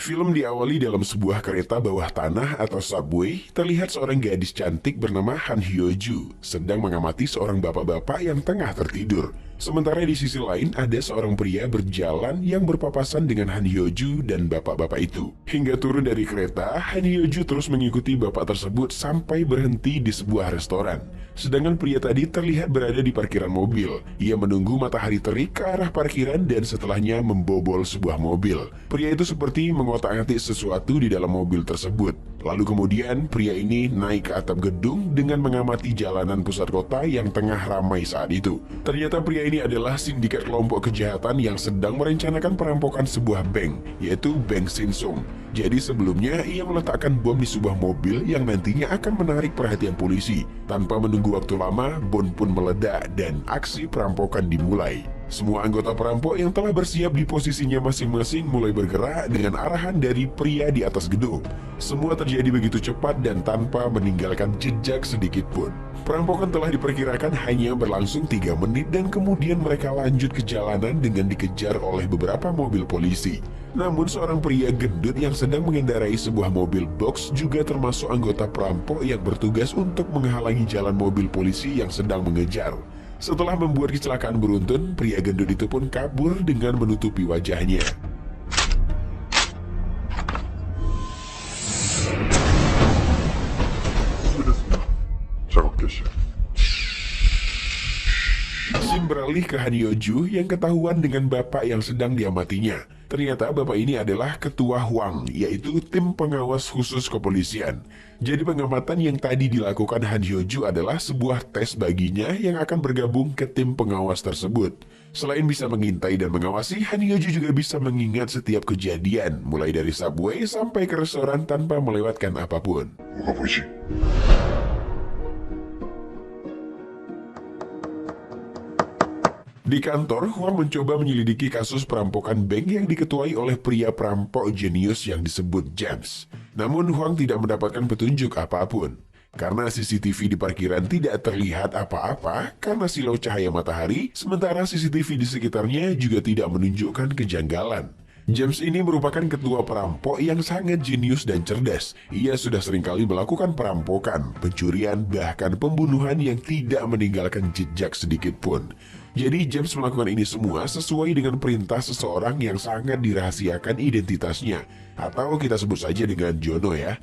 Film diawali dalam sebuah kereta bawah tanah atau subway. Terlihat seorang gadis cantik bernama Han Hyo-ju sedang mengamati seorang bapak-bapak yang tengah tertidur. Sementara di sisi lain ada seorang pria berjalan yang berpapasan dengan Han Hyo-ju dan bapak-bapak itu. Hingga turun dari kereta, Han Hyo-ju terus mengikuti bapak tersebut sampai berhenti di sebuah restoran. Sedangkan pria tadi terlihat berada di parkiran mobil. Ia menunggu matahari terik ke arah parkiran dan setelahnya membobol sebuah mobil. Pria itu seperti mengotak-atik sesuatu di dalam mobil tersebut. Lalu kemudian pria ini naik ke atap gedung dengan mengamati jalanan pusat kota yang tengah ramai saat itu. Ternyata pria ini adalah sindikat kelompok kejahatan yang sedang merencanakan perampokan sebuah bank, yaitu Bank Sinsung. Jadi sebelumnya ia meletakkan bom di sebuah mobil yang nantinya akan menarik perhatian polisi. Tanpa menunggu waktu lama, bom pun meledak dan aksi perampokan dimulai. Semua anggota perampok yang telah bersiap di posisinya masing-masing mulai bergerak dengan arahan dari pria di atas gedung. Semua terjadi begitu cepat dan tanpa meninggalkan jejak sedikit pun. Perampokan telah diperkirakan hanya berlangsung 3 menit dan kemudian mereka lanjut ke jalanan dengan dikejar oleh beberapa mobil polisi. Namun seorang pria gendut yang sedang mengendarai sebuah mobil box juga termasuk anggota perampok yang bertugas untuk menghalangi jalan mobil polisi yang sedang mengejar. Setelah membuat kecelakaan beruntun, pria gendut itu pun kabur dengan menutupi wajahnya. Scene beralih ke Han Hyo-ju yang ketahuan dengan bapak yang sedang diamatinya. Ternyata bapak ini adalah ketua Hwang, yaitu tim pengawas khusus kepolisian. Jadi pengamatan yang tadi dilakukan Han Hyo-ju adalah sebuah tes baginya yang akan bergabung ke tim pengawas tersebut. Selain bisa mengintai dan mengawasi, Han Hyo-ju juga bisa mengingat setiap kejadian, mulai dari subway sampai ke restoran tanpa melewatkan apapun. Di kantor, Hwang mencoba menyelidiki kasus perampokan bank yang diketuai oleh pria perampok jenius yang disebut James. Namun Hwang tidak mendapatkan petunjuk apapun. Karena CCTV di parkiran tidak terlihat apa-apa karena silau cahaya matahari, sementara CCTV di sekitarnya juga tidak menunjukkan kejanggalan. James ini merupakan ketua perampok yang sangat jenius dan cerdas. Ia sudah seringkali melakukan perampokan, pencurian, bahkan pembunuhan yang tidak meninggalkan jejak sedikit pun. Jadi James melakukan ini semua sesuai dengan perintah seseorang yang sangat dirahasiakan identitasnya. Atau kita sebut saja dengan Jono ya.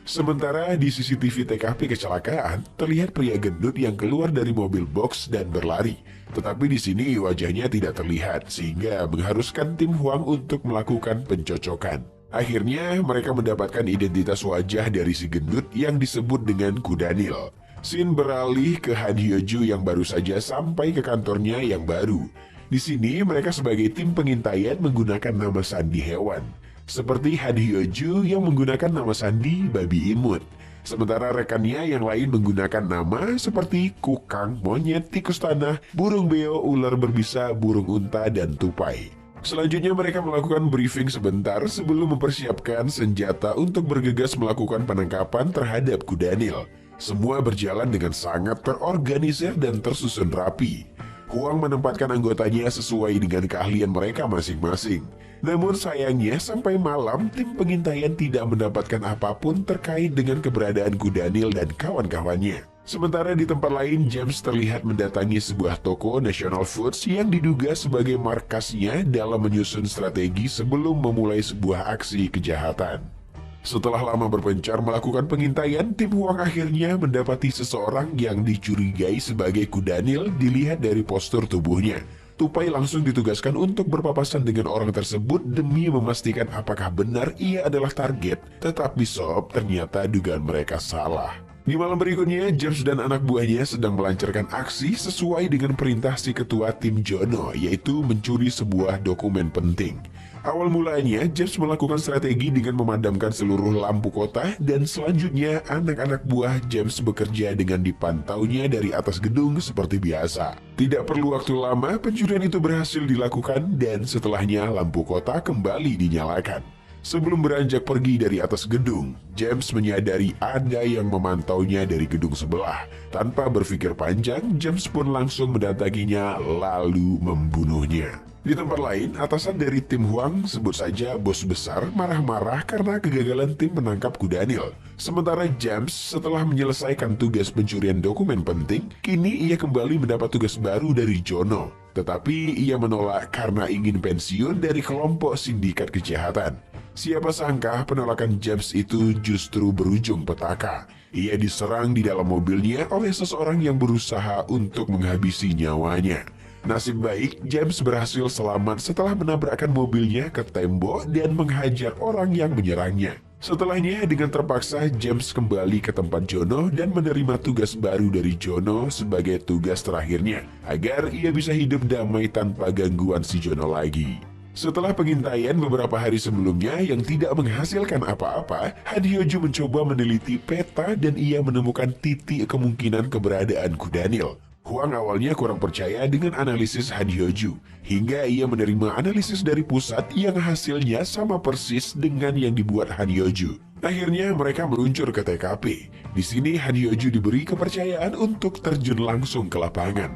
Sementara di CCTV TKP kecelakaan, terlihat pria gendut yang keluar dari mobil box dan berlari. Tetapi di sini wajahnya tidak terlihat, sehingga mengharuskan tim Hwang untuk melakukan pencocokan. Akhirnya mereka mendapatkan identitas wajah dari si gendut yang disebut dengan Kudanil. Scene beralih ke Han Hyo-ju yang baru saja sampai ke kantornya yang baru. Di sini mereka sebagai tim pengintaian menggunakan nama sandi hewan. Seperti Han Hyo-ju yang menggunakan nama sandi babi imut. Sementara rekannya yang lain menggunakan nama seperti kukang, monyet, tikus tanah, burung beo, ular berbisa, burung unta, dan tupai. Selanjutnya mereka melakukan briefing sebentar sebelum mempersiapkan senjata untuk bergegas melakukan penangkapan terhadap Kudanil. Semua berjalan dengan sangat terorganisir dan tersusun rapi. Hwang menempatkan anggotanya sesuai dengan keahlian mereka masing-masing. Namun sayangnya sampai malam tim pengintaian tidak mendapatkan apapun terkait dengan keberadaan Kudanil dan kawan-kawannya. Sementara di tempat lain, James terlihat mendatangi sebuah toko National Foods yang diduga sebagai markasnya dalam menyusun strategi sebelum memulai sebuah aksi kejahatan. Setelah lama berpencar melakukan pengintaian, tim Hwang akhirnya mendapati seseorang yang dicurigai sebagai Kudanil dilihat dari postur tubuhnya. Tupai langsung ditugaskan untuk berpapasan dengan orang tersebut demi memastikan apakah benar ia adalah target. Tetapi sob, ternyata dugaan mereka salah. Di malam berikutnya, James dan anak buahnya sedang melancarkan aksi sesuai dengan perintah si ketua tim Jono, yaitu mencuri sebuah dokumen penting. Awal mulanya, James melakukan strategi dengan memadamkan seluruh lampu kota dan selanjutnya anak-anak buah James bekerja dengan dipantaunya dari atas gedung seperti biasa. Tidak perlu waktu lama, pencurian itu berhasil dilakukan dan setelahnya lampu kota kembali dinyalakan. Sebelum beranjak pergi dari atas gedung, James menyadari ada yang memantaunya dari gedung sebelah. Tanpa berpikir panjang, James pun langsung mendatanginya lalu membunuhnya. Di tempat lain, atasan dari tim Huang, sebut saja bos besar, marah-marah karena kegagalan tim menangkap Kudanil. Sementara James, setelah menyelesaikan tugas pencurian dokumen penting, kini ia kembali mendapat tugas baru dari Jono. Tetapi ia menolak karena ingin pensiun dari kelompok sindikat kejahatan. Siapa sangka penolakan James itu justru berujung petaka. Ia diserang di dalam mobilnya oleh seseorang yang berusaha untuk menghabisi nyawanya. Nasib baik, James berhasil selamat setelah menabrakkan mobilnya ke tembok dan menghajar orang yang menyerangnya. Setelahnya, dengan terpaksa, James kembali ke tempat Jono dan menerima tugas baru dari Jono sebagai tugas terakhirnya, agar ia bisa hidup damai tanpa gangguan si Jono lagi. Setelah pengintaian beberapa hari sebelumnya yang tidak menghasilkan apa-apa, Han Hyo-ju mencoba meneliti peta dan ia menemukan titik kemungkinan keberadaan Kudanil. Huang awalnya kurang percaya dengan analisis Han Hyo-ju, hingga ia menerima analisis dari pusat yang hasilnya sama persis dengan yang dibuat Han Hyo-ju. Akhirnya mereka meluncur ke TKP. Di sini Han Hyo-ju diberi kepercayaan untuk terjun langsung ke lapangan.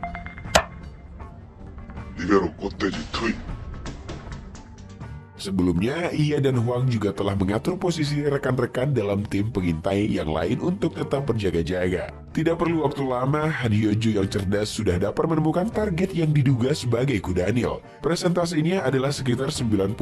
Sebelumnya, ia dan Huang juga telah mengatur posisi rekan-rekan dalam tim pengintai yang lain untuk tetap berjaga-jaga. Tidak perlu waktu lama, Han Hyo-ju yang cerdas sudah dapat menemukan target yang diduga sebagai Kudanil. Presentasinya adalah sekitar 90%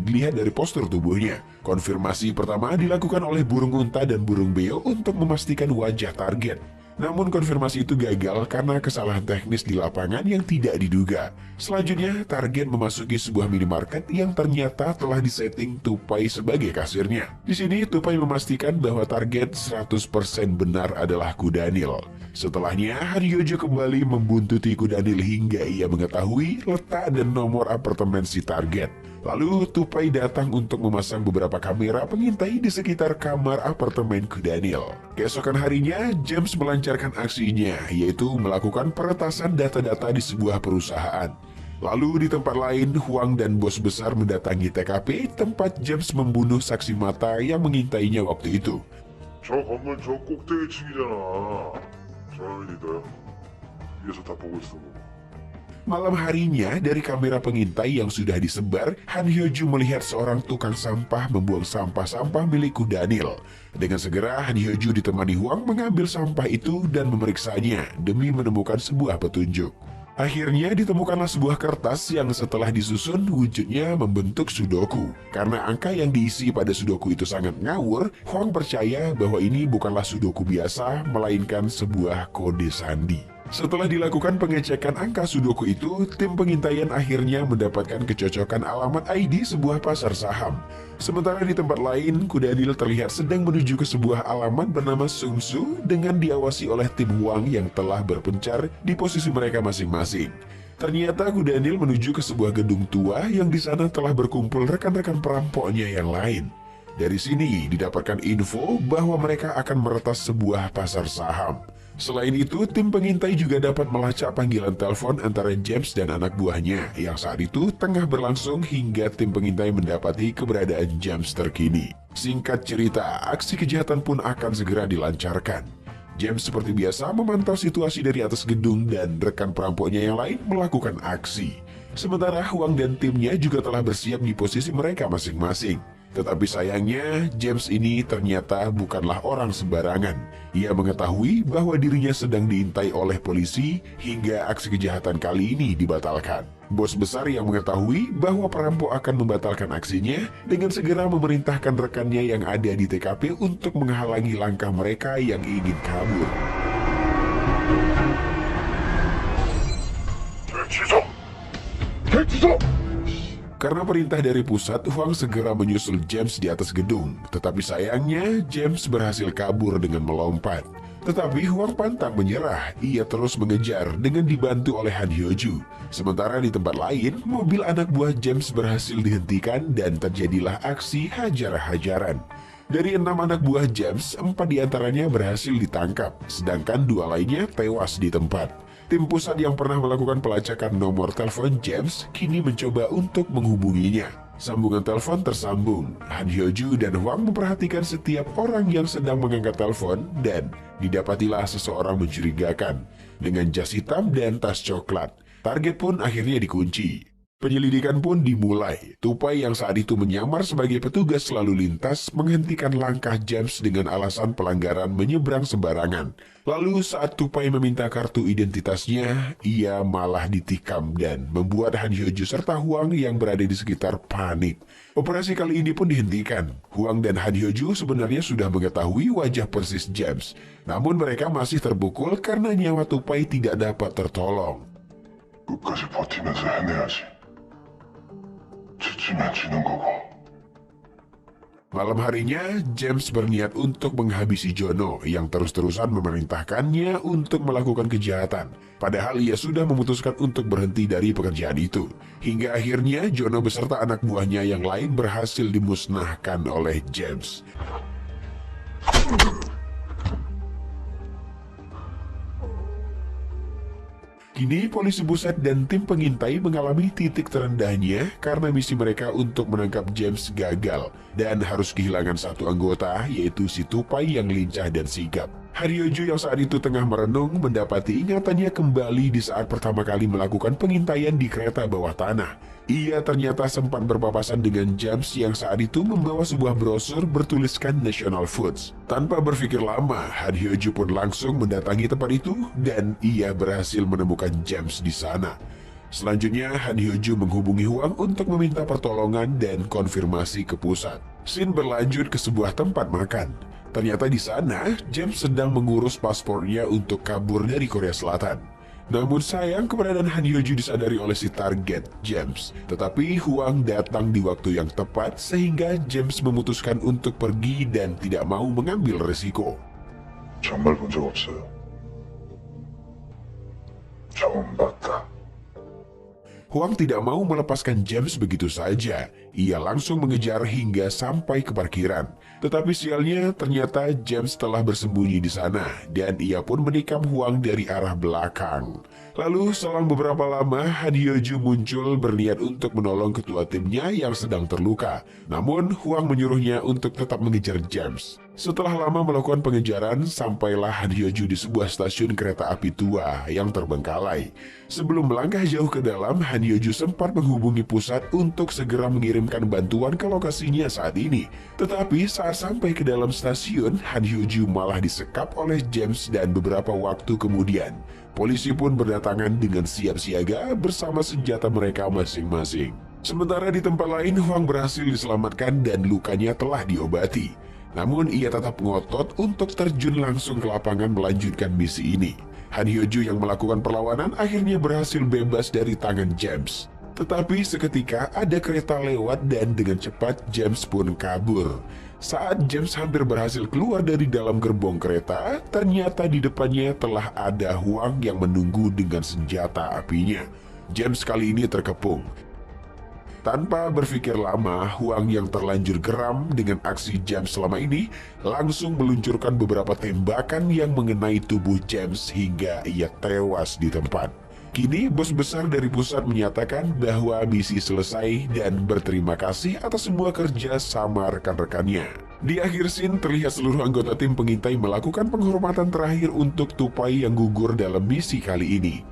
dilihat dari postur tubuhnya. Konfirmasi pertama dilakukan oleh burung unta dan burung beo untuk memastikan wajah target. Namun konfirmasi itu gagal karena kesalahan teknis di lapangan yang tidak diduga. Selanjutnya, target memasuki sebuah minimarket yang ternyata telah disetting Tupai sebagai kasirnya. Di sini, Tupai memastikan bahwa target 100% benar adalah Kudanil. Setelahnya, Han Hyo-ju kembali membuntuti Kudanil hingga ia mengetahui letak dan nomor apartemen si target. Lalu Tupai datang untuk memasang beberapa kamera pengintai di sekitar kamar apartemen Kudanil. Keesokan harinya, James melancarkan aksinya, yaitu melakukan peretasan data-data di sebuah perusahaan. Lalu di tempat lain, Huang dan bos besar mendatangi TKP tempat James membunuh saksi mata yang mengintainya waktu itu. 저 건물 저 꼭대기층이잖아. 저놈이 너야. 위에서 다 보고 있어. Malam harinya, dari kamera pengintai yang sudah disebar, Han Hyo-ju melihat seorang tukang sampah membuang sampah-sampah milik Kudanil. Dengan segera, Han Hyo-ju ditemani Huang mengambil sampah itu dan memeriksanya demi menemukan sebuah petunjuk. Akhirnya ditemukanlah sebuah kertas yang setelah disusun wujudnya membentuk sudoku. Karena angka yang diisi pada sudoku itu sangat ngawur, Huang percaya bahwa ini bukanlah sudoku biasa, melainkan sebuah kode sandi. Setelah dilakukan pengecekan angka sudoku itu, tim pengintaian akhirnya mendapatkan kecocokan alamat ID sebuah pasar saham. Sementara di tempat lain, Kudanil terlihat sedang menuju ke sebuah alamat bernama Sumsu dengan diawasi oleh tim Huang yang telah berpencar di posisi mereka masing-masing. Ternyata Kudanil menuju ke sebuah gedung tua yang di sana telah berkumpul rekan-rekan perampoknya yang lain. Dari sini didapatkan info bahwa mereka akan meretas sebuah pasar saham. Selain itu, tim pengintai juga dapat melacak panggilan telepon antara James dan anak buahnya yang saat itu tengah berlangsung hingga tim pengintai mendapati keberadaan James terkini. Singkat cerita, aksi kejahatan pun akan segera dilancarkan. James seperti biasa memantau situasi dari atas gedung dan rekan perampoknya yang lain melakukan aksi. Sementara Huang dan timnya juga telah bersiap di posisi mereka masing-masing. Tetapi sayangnya, James ini ternyata bukanlah orang sembarangan. Ia mengetahui bahwa dirinya sedang diintai oleh polisi hingga aksi kejahatan kali ini dibatalkan. Bos besar yang mengetahui bahwa perampok akan membatalkan aksinya dengan segera memerintahkan rekannya yang ada di TKP untuk menghalangi langkah mereka yang ingin kabur. Karena perintah dari pusat, Huang segera menyusul James di atas gedung. Tetapi sayangnya, James berhasil kabur dengan melompat. Tetapi Huang pantang menyerah, ia terus mengejar dengan dibantu oleh Han Hyo-ju. Sementara di tempat lain, mobil anak buah James berhasil dihentikan dan terjadilah aksi hajar-hajaran. Dari 6 anak buah James, 4 diantaranya berhasil ditangkap, sedangkan 2 lainnya tewas di tempat. Tim pusat yang pernah melakukan pelacakan nomor telepon James kini mencoba untuk menghubunginya. Sambungan telepon tersambung. Han Hyo-ju dan Huang memperhatikan setiap orang yang sedang mengangkat telepon dan didapatilah seseorang mencurigakan dengan jas hitam dan tas coklat. Target pun akhirnya dikunci. Penyelidikan pun dimulai. Tupai yang saat itu menyamar sebagai petugas lalu lintas menghentikan langkah James dengan alasan pelanggaran menyeberang sembarangan. Lalu saat Tupai meminta kartu identitasnya, ia malah ditikam dan membuat Han Hyo-ju serta Huang yang berada di sekitar panik. Operasi kali ini pun dihentikan. Huang dan Han Hyo-ju sebenarnya sudah mengetahui wajah persis James. Namun mereka masih terpukul karena nyawa Tupai tidak dapat tertolong. 끝까지 버티면서 해내야지. 지치면 지는 거고. Malam harinya, James berniat untuk menghabisi Jono yang terus-terusan memerintahkannya untuk melakukan kejahatan. Padahal ia sudah memutuskan untuk berhenti dari pekerjaan itu. Hingga akhirnya Jono beserta anak buahnya yang lain berhasil dimusnahkan oleh James. Kini polisi pusat dan tim pengintai mengalami titik terendahnya karena misi mereka untuk menangkap James gagal dan harus kehilangan satu anggota, yaitu si Tupai yang lincah dan sigap. Han Hyo-ju yang saat itu tengah merenung mendapati ingatannya kembali di saat pertama kali melakukan pengintaian di kereta bawah tanah. Ia ternyata sempat berpapasan dengan James yang saat itu membawa sebuah brosur bertuliskan National Foods. Tanpa berpikir lama, Han Hyo-ju pun langsung mendatangi tempat itu dan ia berhasil menemukan James di sana. Selanjutnya, Han Hyo-ju menghubungi Huang untuk meminta pertolongan dan konfirmasi ke pusat. Scene berlanjut ke sebuah tempat makan. Ternyata di sana, James sedang mengurus paspornya untuk kabur dari Korea Selatan. Namun sayang keberadaan Han Hyo-ju disadari oleh si target, James. Tetapi Huang datang di waktu yang tepat sehingga James memutuskan untuk pergi dan tidak mau mengambil resiko. 정말 본 적 없어요. 처음 봤다. Huang tidak mau melepaskan James begitu saja. Ia langsung mengejar hingga sampai ke parkiran. Tetapi sialnya ternyata James telah bersembunyi di sana dan ia pun menikam Huang dari arah belakang. Lalu selang beberapa lama Han Hyo-ju muncul berniat untuk menolong ketua timnya yang sedang terluka. Namun Huang menyuruhnya untuk tetap mengejar James. Setelah lama melakukan pengejaran, sampailah Han Hyo-ju di sebuah stasiun kereta api tua yang terbengkalai. Sebelum melangkah jauh ke dalam, Han Hyo-ju sempat menghubungi pusat untuk segera mengirimkan bantuan ke lokasinya saat ini. Tetapi saat sampai ke dalam stasiun, Han Hyo-ju malah disekap oleh James dan beberapa waktu kemudian, polisi pun berdatangan dengan siap siaga bersama senjata mereka masing-masing. Sementara di tempat lain, Huang berhasil diselamatkan dan lukanya telah diobati. Namun ia tetap ngotot untuk terjun langsung ke lapangan melanjutkan misi ini. Han Hyo-ju yang melakukan perlawanan akhirnya berhasil bebas dari tangan James. Tetapi seketika ada kereta lewat dan dengan cepat James pun kabur. Saat James hampir berhasil keluar dari dalam gerbong kereta, ternyata di depannya telah ada Huang yang menunggu dengan senjata apinya. James kali ini terkepung. Tanpa berpikir lama, Huang yang terlanjur geram dengan aksi James selama ini langsung meluncurkan beberapa tembakan yang mengenai tubuh James hingga ia tewas di tempat. Kini bos besar dari pusat menyatakan bahwa misi selesai dan berterima kasih atas semua kerja sama rekan-rekannya. Di akhir scene terlihat seluruh anggota tim pengintai melakukan penghormatan terakhir untuk Tupai yang gugur dalam misi kali ini.